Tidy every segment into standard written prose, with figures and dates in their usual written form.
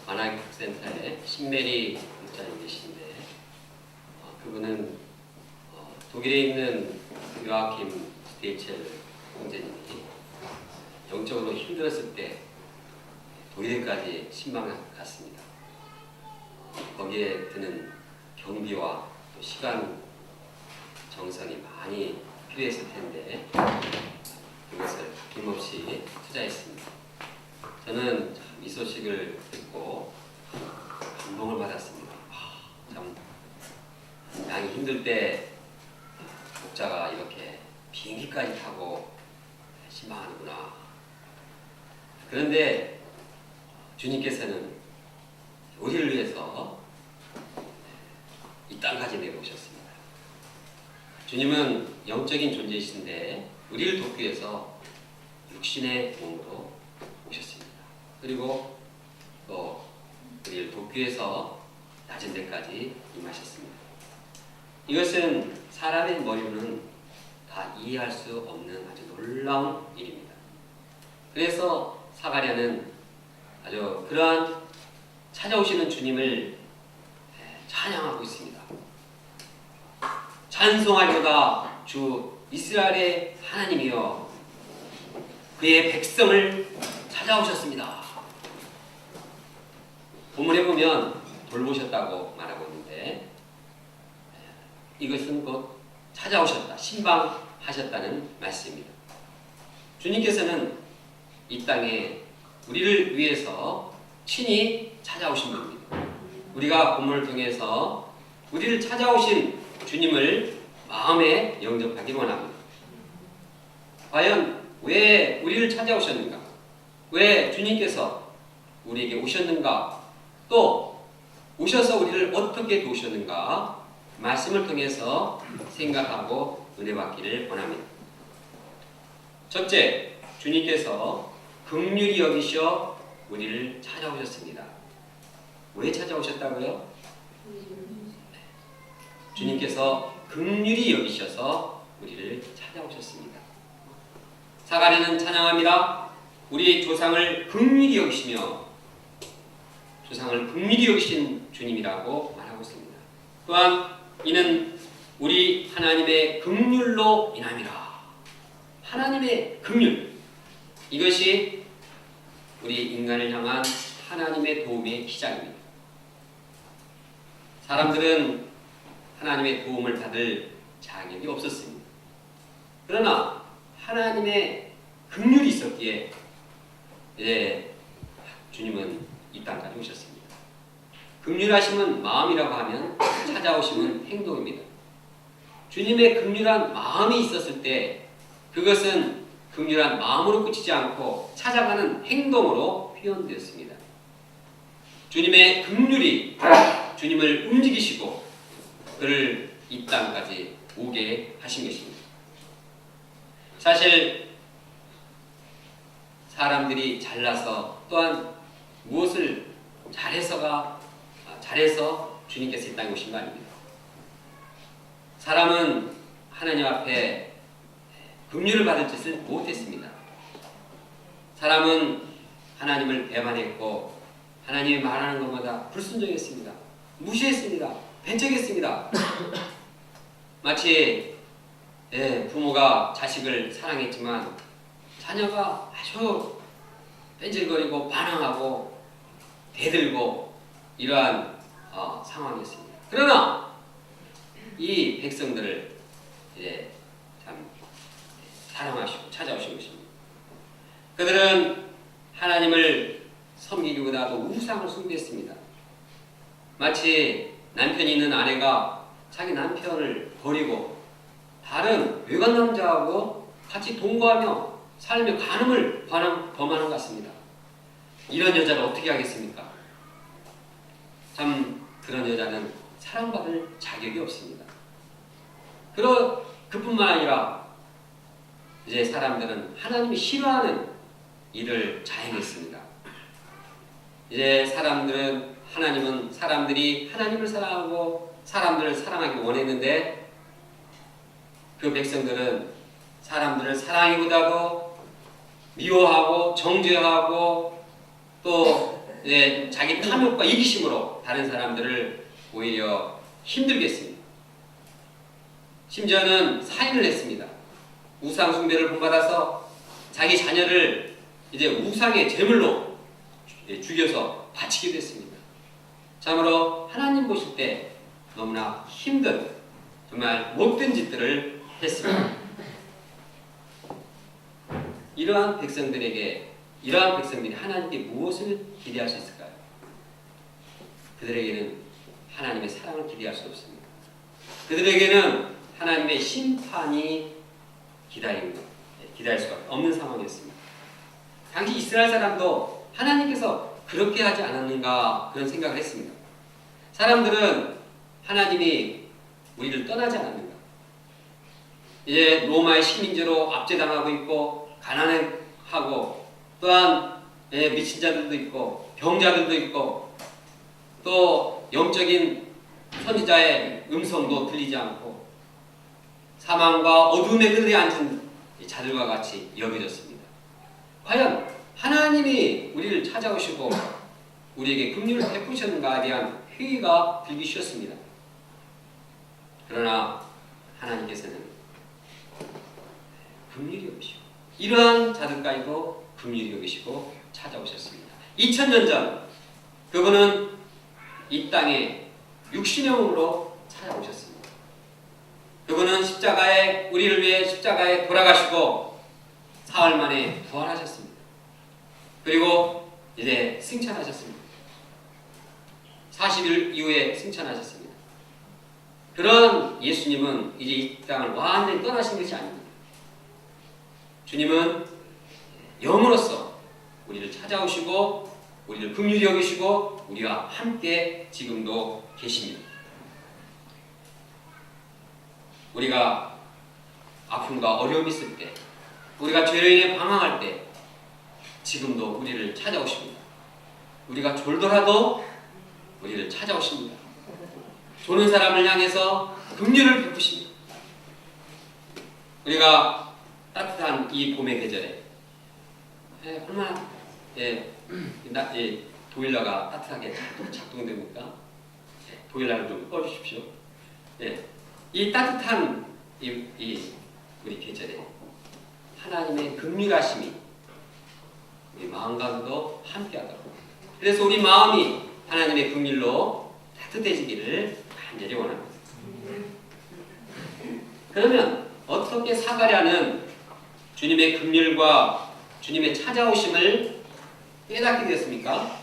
만화기술센터의 신메리 목사님 계신데 그분은 독일에 있는 요아킴 스테이첼 형제님이 영적으로 힘들었을 때 독일까지 신방 갔습니다. 거기에 드는 경비와 또 시간 정성이 많이 필요했을 텐데 그것을 힘없이 투자했습니다. 저는 참 이 소식을 듣고 감동을 받았습니다. 참 양이 힘들 때 목자가 이렇게 비행기까지 타고 신방하는구나. 그런데 주님께서는 우리를 위해서 이 땅까지 내려오셨습니다. 주님은 영적인 존재이신데 우리를 돕기 위해서 육신의 몸으로 오셨습니다. 그리고 또 우리를 돕기 위해서 낮은 데까지 임하셨습니다. 이것은 사람의 머리로는 다 이해할 수 없는 아주 놀라운 일입니다. 그래서 사가랴는 아주 그러한 찾아오시는 주님을 찬양하고 있습니다. 찬송하려다 주 이스라엘의 하나님이여 그의 백성을 찾아오셨습니다. 본문에 보면 돌보셨다고 말하고 있는데 이것은 곧 찾아오셨다, 신방하셨다는 말씀입니다. 주님께서는 이 땅에 우리를 위해서 친히 찾아오신 분입니다. 우리가 본문을 통해서 우리를 찾아오신 주님을 마음에 영접하기 원합니다. 과연 왜 우리를 찾아오셨는가? 왜 주님께서 우리에게 오셨는가? 또 오셔서 우리를 어떻게 도우셨는가? 말씀을 통해서 생각하고 은혜 받기를 원합니다. 첫째, 주님께서 긍휼히 여기셔 우리를 찾아오셨습니다. 왜 찾아오셨다고요? 주님께서 긍휼히 여기셔서 우리를 찾아오셨습니다. 사가랴는 찬양합니다. 우리 조상을 긍휼히 여기시며 조상을 긍휼히 여기신 주님이라고 말하고 있습니다. 또한 이는 우리 하나님의 긍휼로 인함이라. 하나님의 긍휼, 이것이 우리 인간을 향한 하나님의 도움의 시작입니다. 사람들은 하나님의 도움을 받을 자격이 없었습니다. 그러나 하나님의 긍휼이 있었기에 주님은 이 땅까지 오셨습니다. 긍휼하심은 마음이라고 하면 찾아오심은 행동입니다. 주님의 긍휼한 마음이 있었을 때 그것은 긍휼한 마음으로 그치지 않고 찾아가는 행동으로 표현되었습니다. 주님의 긍휼이 주님을 움직이시고 그를 이 땅까지 오게 하신 것입니다. 사실 사람들이 잘나서 또한 무엇을 잘해서 주님께서 이 땅에 오신 거 아닙니다. 사람은 하나님 앞에 긍휼을 받을 짓을 못했습니다. 사람은 하나님을 배반했고 하나님이 말하는 것마다 불순종했습니다. 무시했습니다. 배척했습니다. 마치 부모가 자식을 사랑했지만 자녀가 아주 뺀질거리고 반항하고 대들고 이러한 상황이었습니다. 그러나 이 백성들을 참 사랑하시고 찾아오신 것입니다. 그들은 하나님을 섬기기보다도 우상을 숭배했습니다. 마치 남편이 있는 아내가 자기 남편을 버리고 다른 외간 남자하고 같이 동거하며 삶의 간음을 범하는 것 같습니다. 이런 여자를 어떻게 하겠습니까? 참 그런 여자는 사랑받을 자격이 없습니다. 그뿐만 아니라 이제 사람들은 하나님이 싫어하는 일을 자행했습니다. 이제 사람들이 하나님을 사랑하고 사람들을 사랑하기 원했는데 그 백성들은 사람들을 사랑하기보다도 미워하고 정죄하고 또 자기 탐욕과 이기심으로 다른 사람들을 오히려 힘들게 했습니다. 심지어는 살인을 했습니다. 우상 숭배를 본받아서 자기 자녀를 이제 우상의 제물로 죽여서 바치기도 했습니다. 참으로 하나님 보실 때 너무나 힘든 정말 못된 짓들을 했습니다. 이러한 백성들이 하나님께 무엇을 기대할 수 있을까요? 그들에게는 하나님의 사랑을 기대할 수 없습니다. 그들에게는 하나님의 심판이 기다릴 수가 없는 상황이었습니다. 당시 이스라엘 사람도 하나님께서 그렇게 하지 않았는가 그런 생각을 했습니다. 사람들은 하나님이 우리를 떠나지 않았는가, 이제 로마의 식민지로 압제당하고 있고 가난하고 또한 미친 자들도 있고 병자들도 있고 또 영적인 선지자의 음성도 들리지 않고 사망과 어둠의 그늘에 앉은 자들과 같이 여겨졌습니다. 과연 하나님이 우리를 찾아오시고 우리에게 긍휼을 베푸셨는가에 대한 회의가 들기 쉬웠습니다. 그러나 하나님께서는 긍휼히 여기시고 이러한 자들까지도 긍휼히 여기시고 찾아오셨습니다. 2000년 전 그분은 이 땅에 육신의 몸으로 찾아오셨습니다. 그분은 우리를 위해 십자가에 돌아가시고 사흘 만에 부활하셨습니다. 그리고 이제 승천하셨습니다. 40일 이후에 승천하셨습니다. 그런 예수님은 이제 이 땅을 완전히 떠나신 것이 아닙니다. 주님은 영으로서 우리를 찾아오시고 우리를 긍휼히 여기시고 우리와 함께 지금도 계십니다. 우리가 아픔과 어려움이 있을 때, 우리가 죄로 인해 방황할 때 지금도 우리를 찾아오십니다. 우리가 졸더라도 우리를 찾아오십니다. 조는 사람을 향해서 긍휼을 베푸십니다. 우리가 따뜻한 이 봄의 계절에 얼마나 보일러가 따뜻하게 작동됩니까? 보일러를 좀 꺼주십시오. 이 따뜻한 우리 계절에 하나님의 긍휼하심이 우리 마음과도 함께하도록, 그래서 우리 마음이 하나님의 긍휼로 따뜻해지기를 간절히 원합니다. 그러면 어떻게 사가랴는 주님의 긍휼과 주님의 찾아오심을 깨닫게 되었습니까?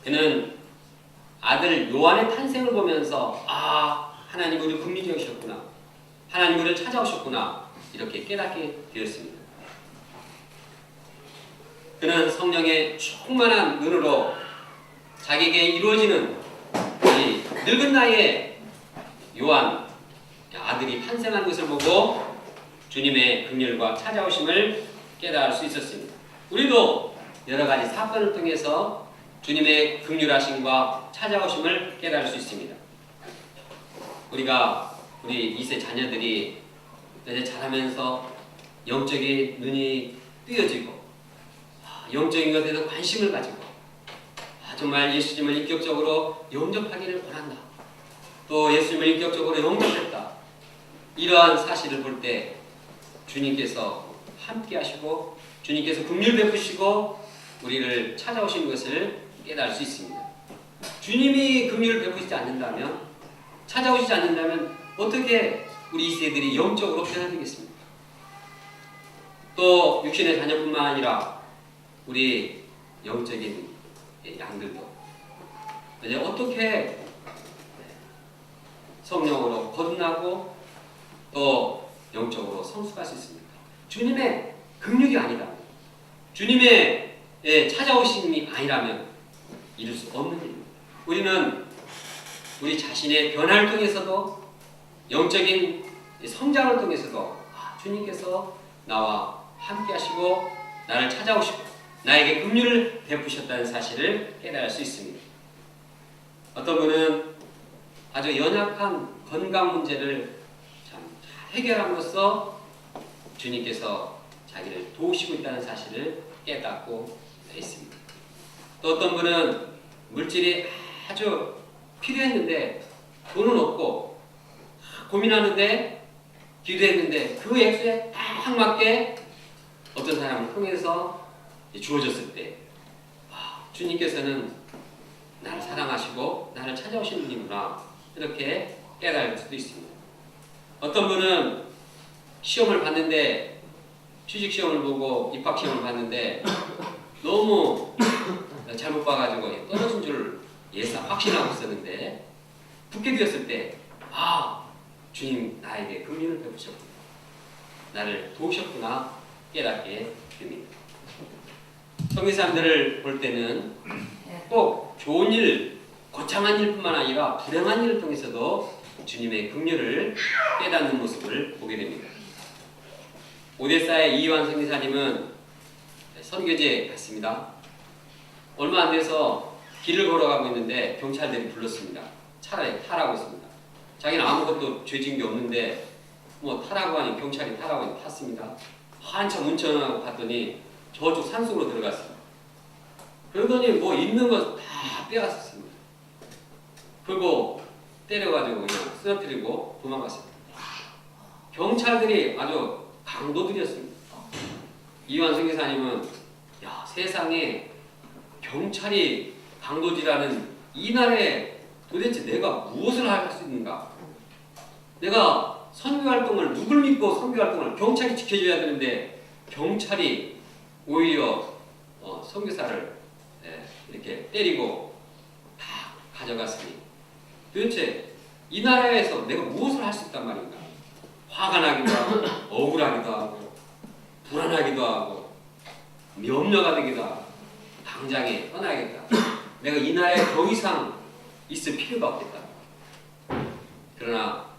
그는 아들 요한의 탄생을 보면서 하나님 우리를 긍휼히 여기셨구나, 하나님 우리를 찾아오셨구나 이렇게 깨닫게 되었습니다. 그는 성령의 충만한 눈으로 자기에게 이루어지는 이 늙은 나이에 요한 아들이 탄생한 것을 보고 주님의 긍휼과 찾아오심을 깨달을 수 있었습니다. 우리도 여러 가지 사건을 통해서 주님의 긍휼하심과 찾아오심을 깨달을 수 있습니다. 우리 2세 자녀들이 이제 자라면서 영적인 눈이 뜨여지고 영적인 것에 대해서 관심을 가지고 정말 예수님을 인격적으로 영접하기를 원한다, 또 예수님을 인격적으로 영접했다, 이러한 사실을 볼 때 주님께서 함께 하시고 주님께서 긍휼 베푸시고 우리를 찾아오신 것을 깨달을 수 있습니다. 주님이 긍휼을 베푸시지 않는다면, 찾아오시지 않는다면 어떻게 우리 2세들이 영적으로 변화되겠습니까? 또 육신의 자녀뿐만 아니라 우리 영적인 양들도 이제 어떻게 성령으로 거듭나고 또 영적으로 성숙할 수 있습니까? 주님의 긍휼이 아니라면, 주님의 찾아오심이 아니라면 이룰 수 없는 일입니다. 우리는 우리 자신의 변화를 통해서도 영적인 성장을 통해서도 주님께서 나와 함께 하시고 나를 찾아오시고 나에게 긍휼을 베푸셨다는 사실을 깨달을 수 있습니다. 어떤 분은 아주 연약한 건강 문제를 잘 해결함으로써 주님께서 자기를 도우시고 있다는 사실을 깨닫고 있습니다. 또 어떤 분은 물질이 아주 필요했는데 돈은 없고 고민하는데 기도했는데 그 액수에 딱 맞게 어떤 사람을 통해서 주어졌을 때 주님께서는 나를 사랑하시고 나를 찾아오시는 분이구나 이렇게 깨달을 수도 있습니다. 어떤 분은 시험을 봤는데 취직시험을 보고 입학시험을 봤는데 너무 잘못 봐가지고 떨어진 줄 확신하고 있었는데 붙게 되었을 때 주님 나에게 긍휼을 베푸셨구나 나를 도우셨구나 깨닫게 됩니다. 성경 사람들을 볼 때는 꼭 좋은 일, 거창한 일뿐만 아니라 불행한 일을 통해서도 주님의 긍휼을 깨닫는 모습을 보게 됩니다. 오데사의 이완 선교사님은 선교지에 갔습니다. 얼마 안 돼서 길을 걸어가고 있는데 경찰들이 불렀습니다. 차에 타라고 했습니다. 자기는 아무것도 죄진 게 없는데 타라고 하니 경찰이 타라고 하니 탔습니다. 한참 운전하고 갔더니 저쪽 산속으로 들어갔습니다. 그러더니 있는 거 다 빼앗았습니다. 그리고 때려가지고 그냥 쓰러뜨리고 도망갔습니다. 경찰들이 아주 강도들이었습니다. 이완 선교사님은 세상에 경찰이 강도질하는 이 날에 도대체 내가 무엇을 할 수 있는가? 내가 선교활동을 누굴 믿고 선교활동을 경찰이 지켜줘야 되는데 경찰이 오히려 선교사를 이렇게 때리고 다 가져갔으니 도대체 이 나라에서 내가 무엇을 할 수 있단 말인가? 화가 나기도 하고 억울하기도 하고 불안하기도 하고 염려가 되기도 하고 당장에 떠나야겠다. 내가 이 나라에 더 이상 있을 필요가 없겠다. 그러나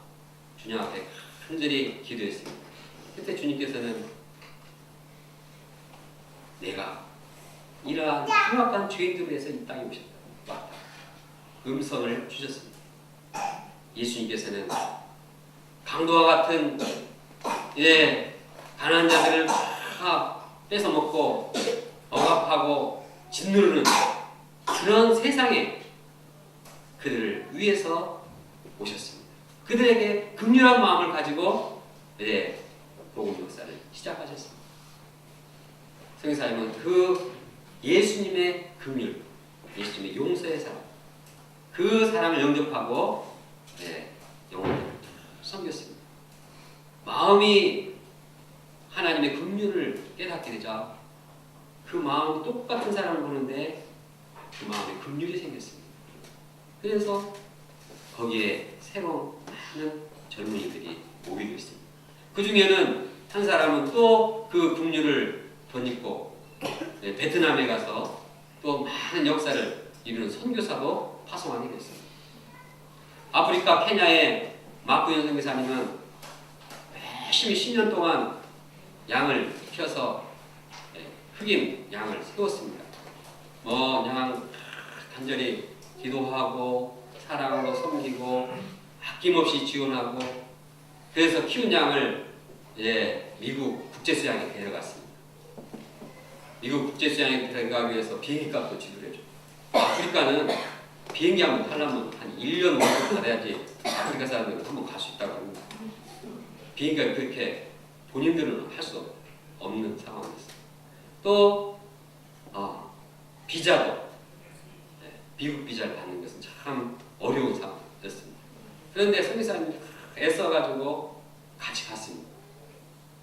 주님 앞에 간절히 기도했습니다. 그때 주님께서는 내가 이러한 흉악한 죄인들을 위해서 이 땅에 왔다. 음성을 주셨습니다. 예수님께서는 강도와 같은 가난한 자들을 다 뺏어먹고 억압하고 짓누르는 그런 세상에 그들을 위해서 오셨습니다. 그들에게 긍휼한 마음을 가지고 복음 역사를 시작하셨습니다. 성교사님은 그 예수님의 긍휼, 예수님의 용서의 사랑, 그 사랑을 영접하고 영혼을 섬겼습니다. 마음이 하나님의 긍휼을 깨닫게 되자 그 마음 똑같은 사람을 보는데 그 마음에 긍휼이 생겼습니다. 그래서 거기에 새로운 많은 젊은이들이 오게 됐습니다. 그 중에는 한 사람은 또 그 긍휼을 덧입고 베트남에 가서 또 많은 역사를 이루는 선교사도 파송하게 됐습니다. 아프리카 케냐의 마크윤 선교사님은 열심히 10년 동안 양을 키워서 흑인 양을 세웠습니다. 그냥 간절히 기도하고 사랑하고 섬기고 아낌없이 지원하고 그래서 키운 양을 미국 국제수양에 데려갔습니다. 미국 국제수양에 데려가기 위해서 비행기값도 지불해줘요. 아프리카는 비행기 한번 타려면 한 1년 월급 받아야지 아프리카 사람들은 한번 갈 수 있다고 합니다. 비행기가 그렇게 본인들은 할 수 없는 상황이었어요. 또 비자도 미국 비자를 받는 것은 참 어려운 상황이었습니다. 그런데 선교사님이 애써가지고 같이 갔습니다.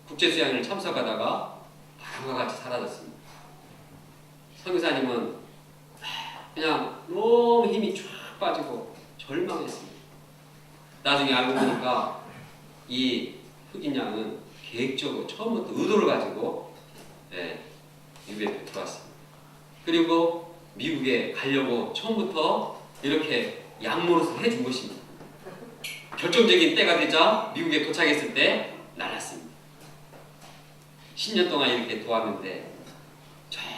국제수양을 참석하다가 바람과 같이 사라졌습니다. 선교사님은 그냥 너무 힘이 쫙 빠지고 절망했습니다. 나중에 알고 보니까 이 흑인 양은 계획적으로 처음부터 의도를 가지고 미국에 들어왔습니다. 그리고 미국에 가려고 처음부터 이렇게 양모릇을 해준 것입니다. 결정적인 때가 되자 미국에 도착했을 때 날랐습니다. 10년 동안 이렇게 도왔는데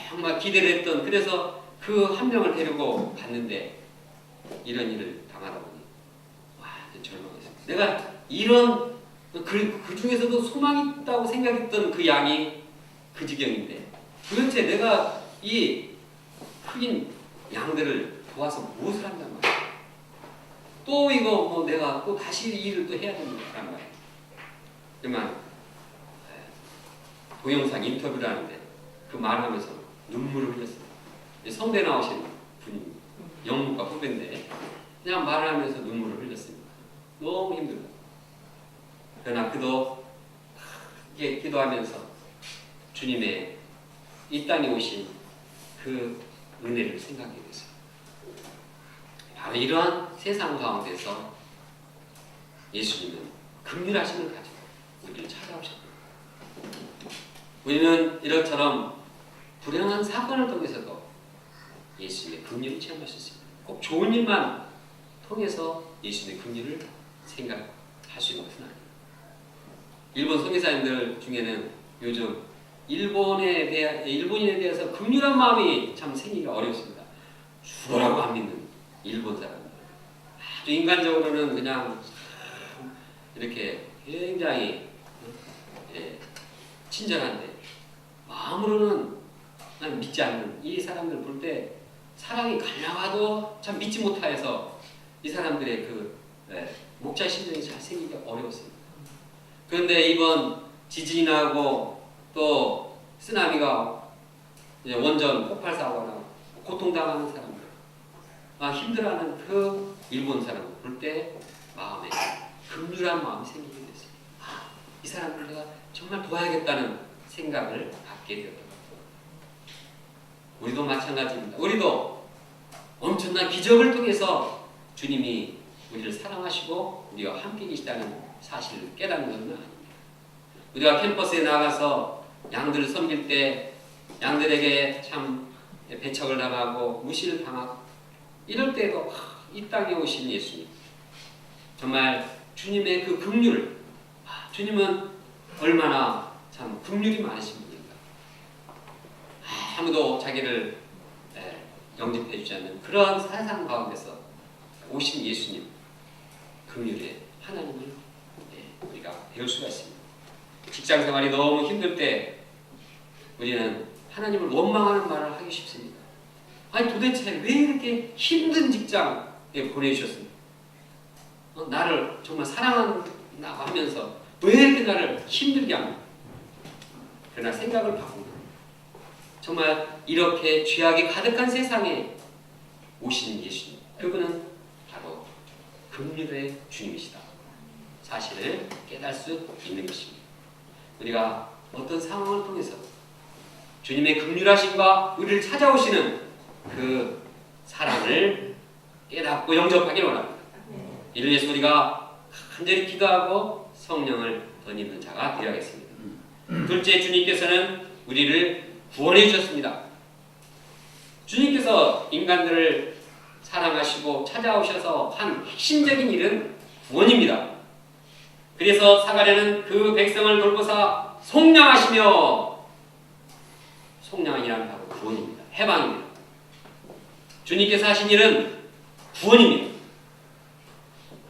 정말 기대를 했던 그래서 그 한 명을 데리고 갔는데 이런 일을 당하다 보니 완전 절망했습니다. 내가 이런 그 중에서도 소망이 있다고 생각했던 그 양이 그 지경인데 도대체 내가 이 흑인 양들을 도와서 무엇을 한단 말이에요. 또 이거 뭐 내가 또 다시 일을 또 해야 된단 말이에요. 그러면 동영상 인터뷰를 하는데 그 말하면서 눈물을 흘렸어요. 성대 나오신 분이 영문과 후배인데 그냥 말하면서 눈물을 흘렸습니다. 너무 힘들어요. 그러나 그도 크게 기도하면서 주님의 이 땅에 오신 그 은혜를 생각하게 됐어요. 바로 이러한 세상 가운데서 예수님은 긍휼하심을 가지고 우리를 찾아오셨습니다. 우리는 이렇처럼 불행한 사건을 통해서도 예수님의 긍휼을 체험할 수 있습니다. 꼭 좋은 일만 통해서 예수님의 긍휼을 생각할 수 있는 것은 아닙니다. 일본 선교사님들 중에는 요즘 일본인에 대해서 긍휼한 마음이 참 생기기가 어렵습니다. 죽어라고 안 믿는 일본 사람들. 아주 인간적으로는 그냥 이렇게 굉장히 친절한데 마음으로는 난 믿지 않는 이 사람들 볼 때 사랑이 갈라가도 참 믿지 못하여서 이 사람들의 그 목자 심정이 잘 생기기가 어려웠습니다. 그런데 이번 지진이 나고 또 쓰나미가 원전 폭발 사고가 나고 고통당하는 사람들, 힘들어하는 그 일본 사람을 볼 때 마음에 긍휼한 마음이 생기게 됐어요. 이 사람들 내가 정말 도와야겠다는 생각을 갖게 되었던 것 같아요. 우리도 마찬가지입니다. 우리도 엄청난 기적을 통해서 주님이 우리를 사랑하시고 우리와 함께 계시다는 사실을 깨닫는 것은 아닙니다. 우리가 캠퍼스에 나가서 양들을 섬길 때 양들에게 참 배척을 당하고 무시를 당하고 이럴 때도 이 땅에 오신 예수님, 정말 주님의 그 긍휼을, 주님은 얼마나 참 긍휼이 많으신 분인가. 아무도 자기를 영접해 주지 않는 그런 세상 가운데서 오신 예수님, 긍휼의 하나님을 우리가 배울 수가 있습니다. 직장 생활이 너무 힘들 때 우리는 하나님을 원망하는 말을 하기 쉽습니다. 아니 도대체 왜 이렇게 힘든 직장에 보내주셨습니까? 나를 정말 사랑한다고 하면서 왜 이렇게 나를 힘들게 합니까? 그러나 생각을 바꾸고 정말 이렇게 죄악이 가득한 세상에 오시는 예수님, 그분은 바로 긍휼의 주님이시다 사실을 깨달을 수 있는 것입니다. 우리가 어떤 상황을 통해서 주님의 긍휼하심과 우리를 찾아오시는 그 사랑을 깨닫고 영접하기를 원합니다. 이를 위해서 우리가 간절히 기도하고 성령을 덧입는 자가 되어야겠습니다. 둘째, 주님께서는 우리를 구원해 주셨습니다. 주님께서 인간들을 사랑하시고 찾아오셔서 한 핵심적인 일은 구원입니다. 그래서 사가랴는 그 백성을 돌보사 속량하시며, 속량이란 바로 구원입니다. 해방입니다. 주님께서 하신 일은 구원입니다.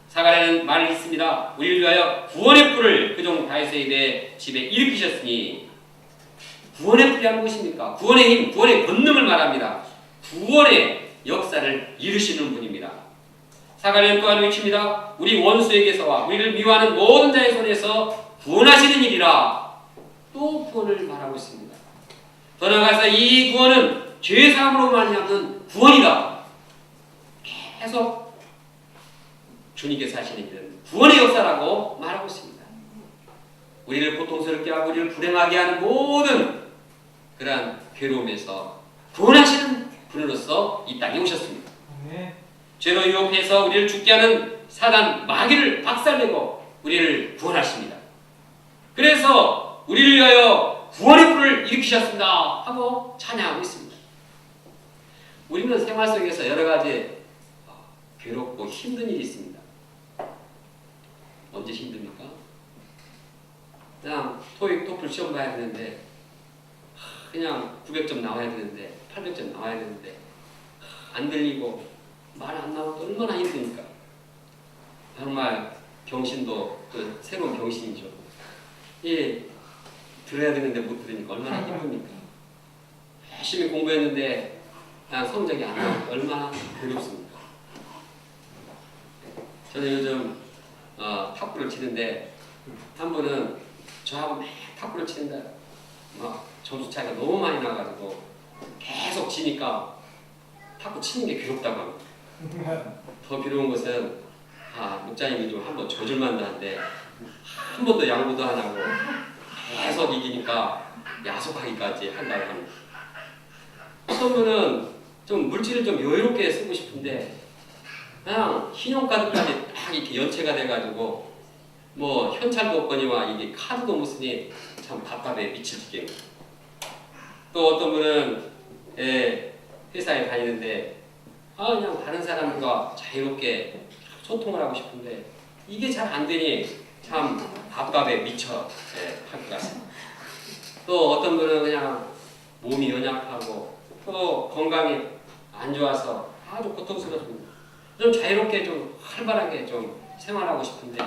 사가랴는 말을 있습니다. 우리를 위하여 구원의 뿔을 그종 다윗의 집에 일으키셨으니, 구원의 뿔이 무엇입니까? 구원의 힘, 구원의 권능을 말합니다. 구원의 역사를 이루시는 분입니다. 사가랴는 또한 외칩니다. 우리 원수에게서와 우리를 미워하는 모든 자의 손에서 구원하시는 일이라. 또 구원을 말하고 있습니다. 더 나아가서 이 구원은 죄사함으로 말미암는 구원이다. 계속 주님께서 하시는 일은 구원의 역사라고 말하고 있습니다. 우리를 고통스럽게 하고 우리를 불행하게 하는 모든 그러한 괴로움에서 구원하시는 분으로서 이 땅에 오셨습니다. 죄로 유혹해서 우리를 죽게 하는 사단 마귀를 박살내고 우리를 구원하십니다. 그래서 우리를 위하여 구원의 뿔을 일으키셨습니다 하고 찬양하고 있습니다. 우리는 생활 속에서 여러 가지 괴롭고 힘든 일이 있습니다. 언제 힘듭니까? 그냥 토익, 토플 시험 봐야 되는데 그냥 900점 나와야 되는데 800점 나와야 되는데 안 들리고 말 안 나오면 얼마나 힘드니까. 정말 경신도 또 새로운 경신이죠. 예, 들어야 되는데 못 들으니까 얼마나 힘듭니까? 열심히 공부했는데 그냥 성적이 안 나오면 얼마나 괴롭습니까? 저는 요즘 탁구를 치는데 한 분은 저하고 매일 탁구를 치는데 막 점수 차이가 너무 많이 나가지고 계속 치니까 탁구 치는 게 괴롭다고 합니다. 더 괴로운 것은 목자님이 좀 한번 져줄만도 한데 한 번도 양보도 안 하고 계속 이기니까 야속하기까지 한다고 합니다. 어떤 분은 좀 물질을 좀 여유롭게 쓰고 싶은데 그냥 신용카드까지 딱 이렇게 연체가 돼가지고 뭐 현찰도 없거니와 이게 카드도 못 쓰니 참 답답해 미칠 지경. 또 어떤 분은 회사에 다니는데 그냥 다른 사람과 자유롭게 소통을 하고 싶은데 이게 잘 안 되니 참 답답해 미쳐 할 것 같습니다. 또 어떤 분은 그냥 몸이 연약하고 또 건강이 안 좋아서 아주 고통스럽습니다. 좀 자유롭게 좀 활발하게 좀 생활하고 싶은데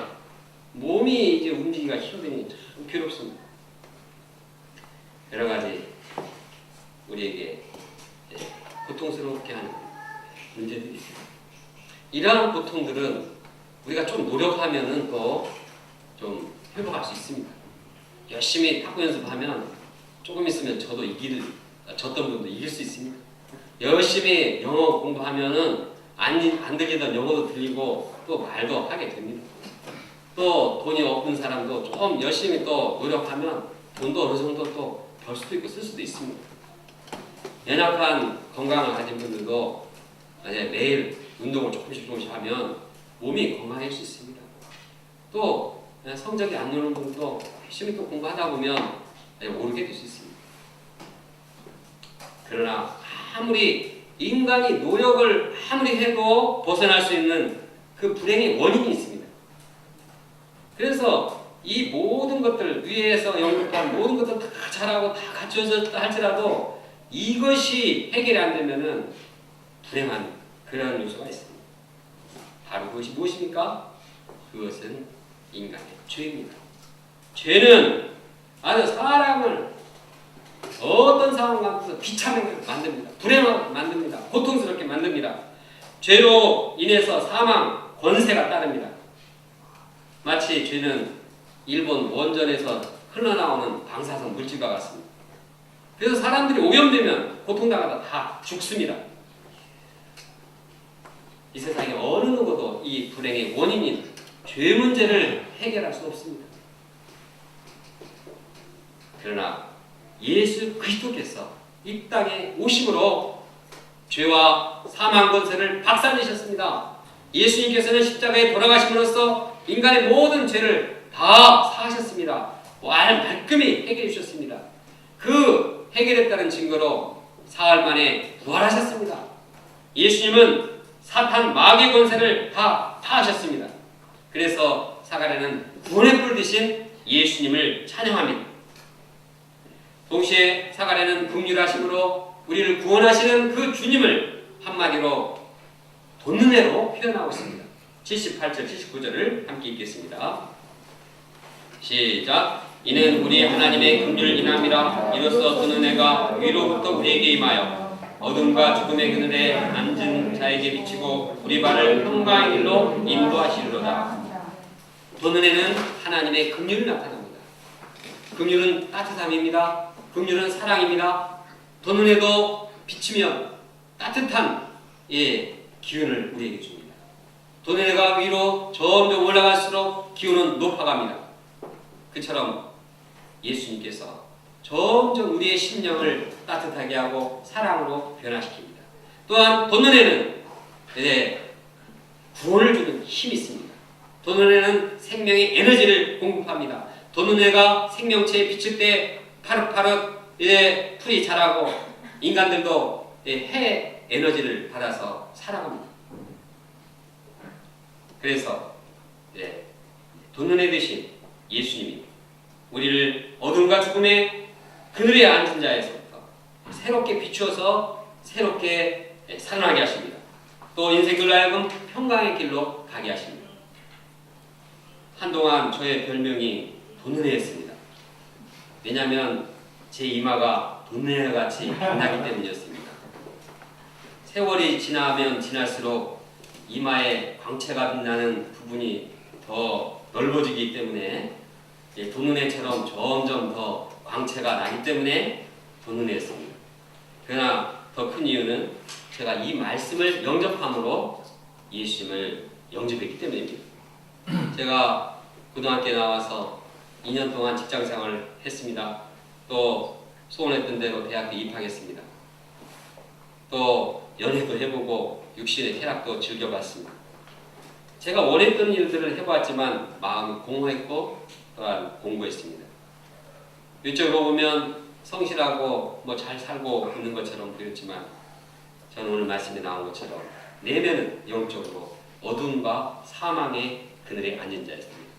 몸이 이제 움직이기가 힘드니 참 괴롭습니다. 여러 가지 우리에게 고통스럽게 하는 문제들이 있습니다. 이러한 고통들은 우리가 좀 노력하면은 또 좀 회복할 수 있습니다. 열심히 탁구 연습하면 조금 있으면 졌던 분도 이길 수 있습니다. 열심히 영어 공부하면은 안 들리던 영어도 들리고 또 말도 하게 됩니다. 또 돈이 없는 사람도 좀 열심히 또 노력하면 돈도 어느 정도 또 벌 수도 있고 쓸 수도 있습니다. 연약한 건강을 가진 분들도 매일 운동을 조금씩 하면 몸이 건강해질 수 있습니다. 또 성적이 안 오는 분도 열심히 또 공부하다 보면 오르게 될 수 있습니다. 그러나 아무리 인간이 노력을 아무리 해도 벗어날 수 있는 그 불행의 원인이 있습니다. 그래서 이 모든 것들 위에서 영접한 모든 것들 다 잘하고 다 갖춰졌다 할지라도 이것이 해결이 안 되면은 불행한 그런 요소가 있습니다. 바로 그것이 무엇입니까? 그것은 인간의 죄입니다. 죄는 아주 사람을 어떤 상황 가운데서 비참하게 만듭니다. 불행하게 만듭니다. 고통스럽게 만듭니다. 죄로 인해서 사망, 권세가 따릅니다. 마치 죄는 일본 원전에서 흘러나오는 방사성 물질과 같습니다. 그래서 사람들이 오염되면 고통당하다 다 죽습니다. 이 세상에 어느 누구도 이 불행의 원인인 죄 문제를 해결할 수 없습니다. 그러나 예수 그리스도께서 이 땅에 오심으로 죄와 사망 권세를 박살내셨습니다. 예수님께서는 십자가에 돌아가심으로써 인간의 모든 죄를 다 사하셨습니다. 말끔히 해결해 주셨습니다. 그 해결했다는 증거로 사흘 만에 부활하셨습니다. 예수님은 사탄 마귀 권세를 다 타하셨습니다. 그래서 사가랴는 구원의 뿔 되신 예수님을 찬양합니다. 동시에 사가랴는 긍휼하심으로 우리를 구원하시는 그 주님을 한마디로 돈 은혜로 표현하고 있습니다. 78절, 79절을 함께 읽겠습니다. 시작. 이는 우리 하나님의 긍휼을 인함이라. 이로써 돈 은혜가 위로부터 우리에게 임하여 어둠과 죽음의 그늘에 앉은 자에게 비치고 우리 발을 평강의 길로 인도하시리로다. 돈 은혜는 하나님의 긍휼을 나타납니다. 긍휼은 따뜻함입니다. 긍휼은 사랑입니다. 돈 은혜도 비치면 따뜻한 기운을 우리에게 줍니다. 돈 은혜가 위로 점점 올라갈수록 기운은 높아갑니다. 그처럼 예수님께서 점점 우리의 심령을 따뜻하게 하고 사랑으로 변화시킵니다. 또한 돈 은혜는 구원을 주는 힘이 있습니다. 돈 은혜는 생명의 에너지를 공급합니다. 돈 은혜가 생명체에 비칠 때 파릇파릇 풀이 자라고 인간들도 해 에너지를 받아서 살아갑니다. 그래서 돈 은혜 대신 예수님이 우리를 어둠과 죽음의 그늘에 앉은 자에서부터 새롭게 비추어서 새롭게 살아나게 하십니다. 또 인생길로 하여금 평강의 길로 가게 하십니다. 한동안 저의 별명이 돈 은혜였습니다. 왜냐하면 제 이마가 돈 은혜같이 빛나기 때문이었습니다. 세월이 지나면 지날수록 이마에 광채가 빛나는 부분이 더 넓어지기 때문에 돈눈해처럼 점점 더 광채가 나기 때문에 돈눈해였습니다. 그러나 더 큰 이유는 제가 이 말씀을 영접함으로 예수님을 영접했기 때문입니다. 제가 고등학교에 나와서 2년 동안 직장생활을 했습니다. 또 소원했던 대로 대학에 입학했습니다. 또 연애도 해보고 육신의 쾌락도 즐겨봤습니다. 제가 원했던 일들을 해봤지만 마음이 공허했고 또한 공부했습니다. 이쪽으로 보면 성실하고 잘 살고 있는 것처럼 보였지만 저는 오늘 말씀에 나온 것처럼 내면은 영적으로 어둠과 사망의 그늘에 앉은 자였습니다.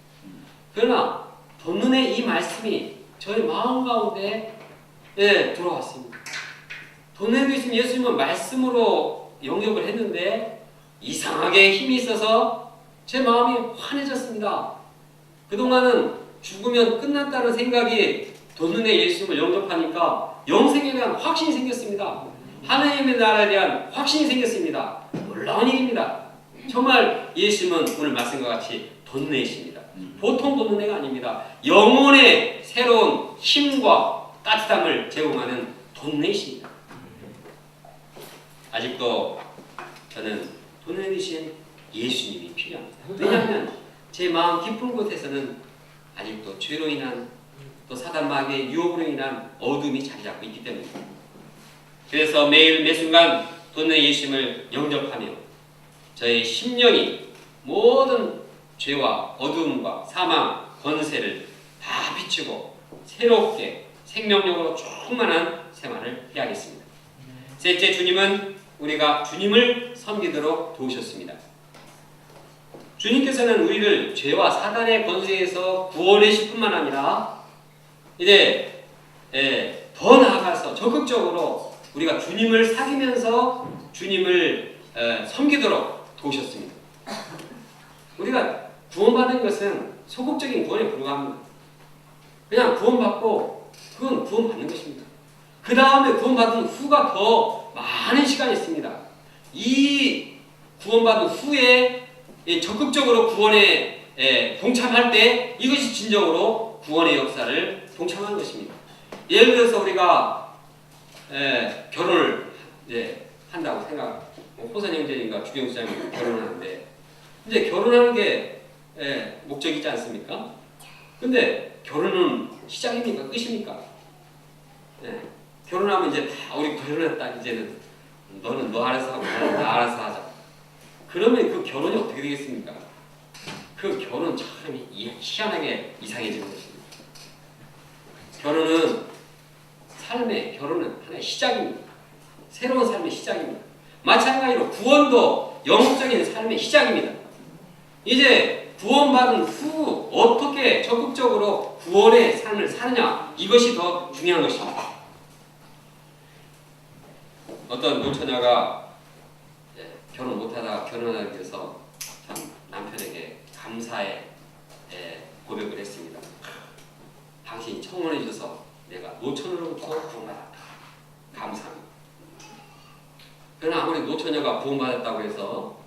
그러나 돈눈의 이 말씀이 저의 마음 가운데 들어왔습니다. 돈눈에도 있으면 예수님은 말씀으로 영접을 했는데 이상하게 힘이 있어서 제 마음이 환해졌습니다. 그동안은 죽으면 끝났다는 생각이 돈눈에 예수님을 영접하니까 영생에 대한 확신이 생겼습니다. 하나님의 나라에 대한 확신이 생겼습니다. 놀라운 일입니다. 정말 예수님은 오늘 말씀과 같이 돈눈이십니다. 보통 돈눈이가 아닙니다. 영혼의 새로운 힘과 따뜻함을 제공하는 돈눈이십니다. 아직도 저는 돈눈이신 예수님이 필요합니다. 왜냐하면 제 마음 깊은 곳에서는 아직도 죄로 인한 또 사단 마귀의 유혹으로 인한 어둠이 자리 잡고 있기 때문입니다. 그래서 매일 매순간 돈눈의 예수님을 영접하며 저의 심령이 모든 죄와 어둠과 사망, 권세를 다 비추고 새롭게 생명력으로 충만한 생활을 해야겠습니다. 셋째, 주님은 우리가 주님을 섬기도록 도우셨습니다. 주님께서는 우리를 죄와 사단의 권세에서 구원하실 뿐만 아니라 이제 더 나아가서 적극적으로 우리가 주님을 사귀면서 주님을 섬기도록 도우셨습니다. 우리가 구원받은 것은 소극적인 구원에 불과합니다. 그냥 구원받고 그건 구원받는 것입니다. 그 다음에 구원받은 후가 더 많은 시간이 있습니다. 이 구원받은 후에 적극적으로 구원에 동참할 때 이것이 진정으로 구원의 역사를 동참하는 것입니다. 예를 들어서 우리가 결혼을 한다고 생각, 호선 형제님과 주경 수장님 결혼하는데 이제 결혼하는 게 목적이지 않습니까? 근데 결혼은 시작입니까? 끝입니까? 결혼하면 이제 다 우리 결혼했다. 이제는 너는 너 알아서 하고 나는 나 알아서 하자. 그러면 그 결혼이 어떻게 되겠습니까? 그 결혼 참 희한하게 이상해지는 것입니다. 결혼은 하나의 시작입니다. 새로운 삶의 시작입니다. 마찬가지로 구원도 영적인 삶의 시작입니다. 이제 구원받은 후 어떻게 적극적으로 구원의 삶을 사느냐, 이것이 더 중요한 것입니다. 어떤 노처녀가 결혼 못하다가 결혼하기 위해서 참 남편에게 감사의 고백을 했습니다. 당신이 청혼해 줘서 내가 노처녀로부터 구원받았다. 감사합니다. 그러나 아무리 노처녀가 구원받았다고 해서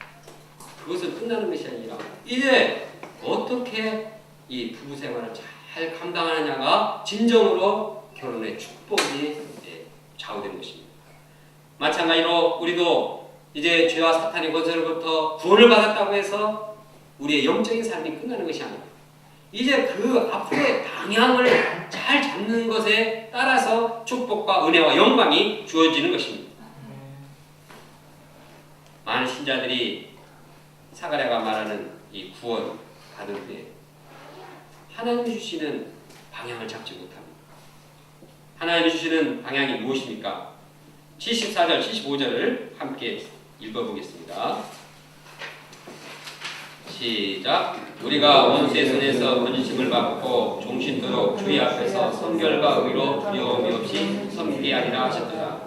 그것은 끝나는 것이 아니라 이제 어떻게 이 부부 생활을 잘 감당하느냐가 진정으로 결혼의 축복이 좌우된 것입니다. 마찬가지로 우리도 이제 죄와 사탄의 권세로부터 구원을 받았다고 해서 우리의 영적인 삶이 끝나는 것이 아닙니다. 이제 그 앞으로의 방향을 잘 잡는 것에 따라서 축복과 은혜와 영광이 주어지는 것입니다. 많은 신자들이 사가랴가 말하는 이 구원 받을 때 하나님이 주시는 방향을 잡지 못합니다. 하나님이 주시는 방향이 무엇입니까? 74절, 75절을 함께 읽어보겠습니다. 시작. 우리가 원수의 손에서 건지심을 받고 종신토록 주의 앞에서 성결과 의로 두려움이 없이 섬기게 하리라 하셨더라.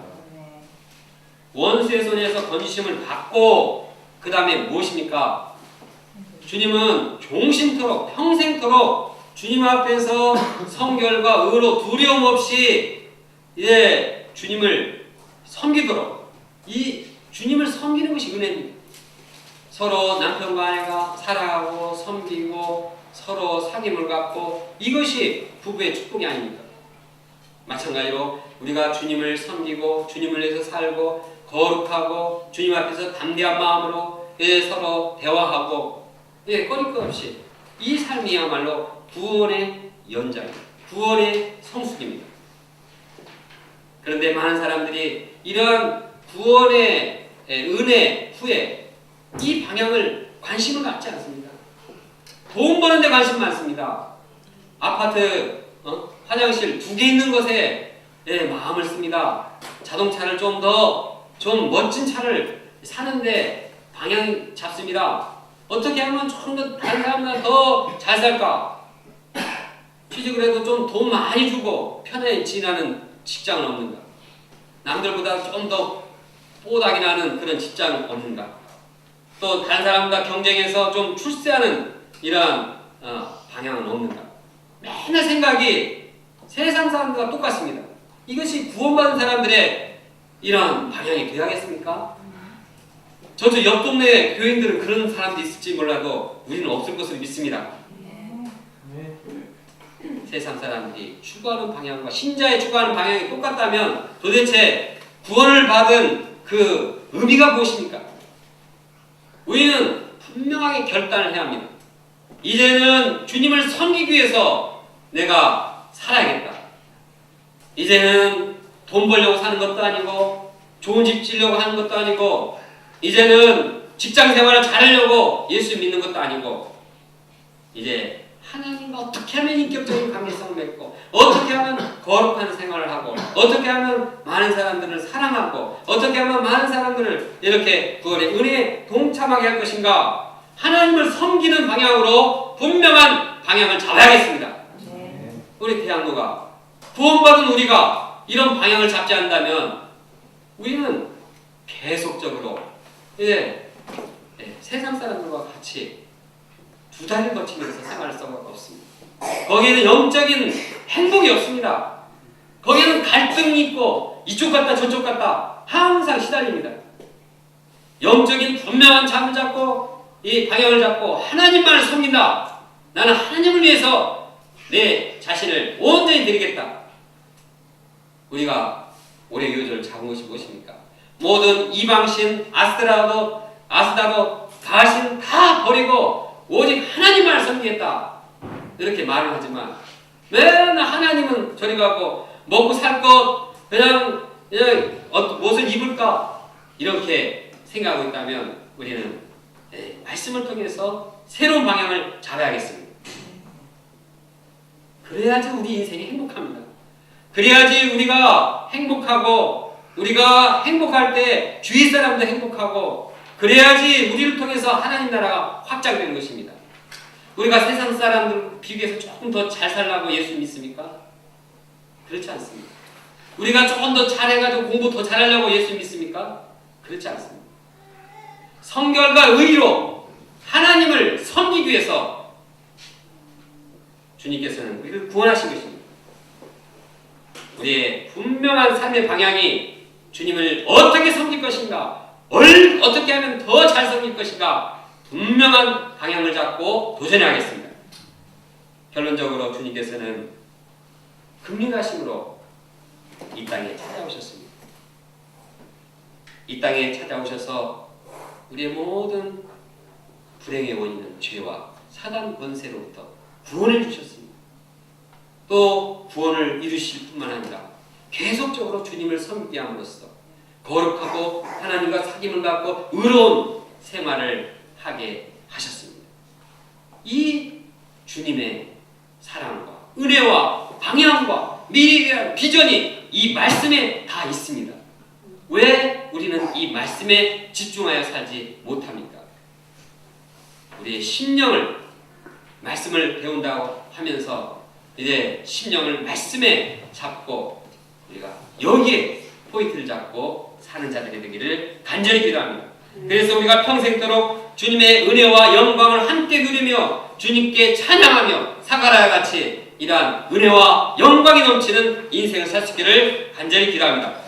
원수의 손에서 건지심을 받고 그 다음에 무엇입니까? 주님은 종신토록 평생토록 주님 앞에서 성결과 의로 두려움 없이 주님을 섬기도록 이 주님을 섬기는 것이 은혜입니다. 서로 남편과 아내가 사랑하고 섬기고 서로 사귐을 갖고 이것이 부부의 축복이 아닙니까? 마찬가지로 우리가 주님을 섬기고 주님을 위해서 살고 거룩하고 주님 앞에서 담대한 마음으로 서로 대화하고 꺼릴 것 없이 이 삶이야말로 구원의 연장입니다. 구원의 성숙입니다. 그런데 많은 사람들이 이런 구원의 은혜 후에 이 방향을 관심을 갖지 않습니다. 돈 버는 데 관심 많습니다. 아파트, 화장실 2개 있는 것에 마음을 씁니다. 자동차를 좀 멋진 차를 사는데 방향 잡습니다. 어떻게 하면 좀 더 다른 사람보다 더 잘 살까? 취직을 해도 좀 돈 많이 주고 편해지라는 직장은 없는가? 남들보다 좀 더 뽀닥이 나는 그런 직장은 없는가? 또 다른 사람과 경쟁해서 좀 출세하는 이러한 방향은 없는가? 맨날 생각이 세상 사람들과 똑같습니다. 이것이 구원받은 사람들의 이러한 방향이 되야겠습니까? 저도 옆 동네 교인들은 그런 사람도 있을지 몰라도 우리는 없을 것을 믿습니다. 세상 사람들이 추구하는 방향과 신자의 추구하는 방향이 똑같다면 도대체 구원을 받은 그 의미가 무엇입니까? 우리는 분명하게 결단을 해야 합니다. 이제는 주님을 섬기기 위해서 내가 살아야겠다. 이제는 돈 벌려고 사는 것도 아니고 좋은 집 지으려고 하는 것도 아니고 이제는 직장 생활을 잘하려고 예수 믿는 것도 아니고 이제 하나님과 어떻게 하면 인격적인 관계성을 맺고 어떻게 하면 거룩한 생활을 하고 어떻게 하면 많은 사람들을 사랑하고 어떻게 하면 많은 사람들을 이렇게 구원의 은혜에 동참하게 할 것인가 하나님을 섬기는 방향으로 분명한 방향을 잡아야겠습니다. 우리 대학로가 구원받은 우리가 이런 방향을 잡지 않는다면 우리는 계속적으로 세상 사람들과 같이 두 다리를 거치면서 생활할 수가 없습니다. 거기에는 영적인 행복이 없습니다. 거기에는 갈등이 있고 이쪽 갔다 저쪽 갔다 항상 시달립니다. 영적인 분명한 잠을 잡고 이 방향을 잡고 하나님만을 섬긴다. 나는 하나님을 위해서 내 자신을 온전히 드리겠다. 우리가 올해 유효절을 잡은 것이 무엇입니까? 모든 이방신, 아스타로, 가신 다 버리고 오직 하나님만을 섬기겠다. 이렇게 말을 하지만 맨날 하나님은 저리 가고 먹고 살 것 그냥 무엇을 입을까 이렇게 생각하고 있다면 우리는 말씀을 통해서 새로운 방향을 잡아야겠습니다. 그래야지 우리 인생이 행복합니다. 그래야지 우리가 행복하고 우리가 행복할 때 주위 사람도 행복하고 그래야지 우리를 통해서 하나님 나라가 확장되는 것입니다. 우리가 세상 사람들 비교해서 조금 더 잘 살라고 예수 믿습니까? 그렇지 않습니다. 우리가 조금 더 잘해가지고 공부 더 잘하려고 예수 믿습니까? 그렇지 않습니다. 성결과 의로 하나님을 섬기기 위해서 주님께서는 우리를 구원하신 것입니다. 우리의 분명한 삶의 방향이 주님을 어떻게 섬길 것인가 어떻게 하면 더 잘 섬길 것인가 분명한 방향을 잡고 도전하겠습니다. 결론적으로 주님께서는 긍휼하심으로 이 땅에 찾아오셨습니다. 이 땅에 찾아오셔서 우리의 모든 불행의 원인은 죄와 사단 권세로부터 구원을 주셨습니다. 또 구원을 이루실 뿐만 아니라 계속적으로 주님을 섬기게 함으로써 거룩하고 하나님과 사귐을 갖고 의로운 생활을 하게 하셨습니다. 이 주님의 사랑과 은혜와 방향과 미래에 대한 비전이 이 말씀에 다 있습니다. 왜 우리는 이 말씀에 집중하여 살지 못합니까? 우리의 심령을 말씀을 배운다고 하면서 이제 심령을 말씀에 잡고 우리가 여기에 포인트를 잡고 사는 자들이 되기를 간절히 기도합니다. 그래서 우리가 평생도록 주님의 은혜와 영광을 함께 누리며 주님께 찬양하며 사가랴와 같이 이러한 은혜와 영광이 넘치는 인생을 살 수 있기를 간절히 기도합니다.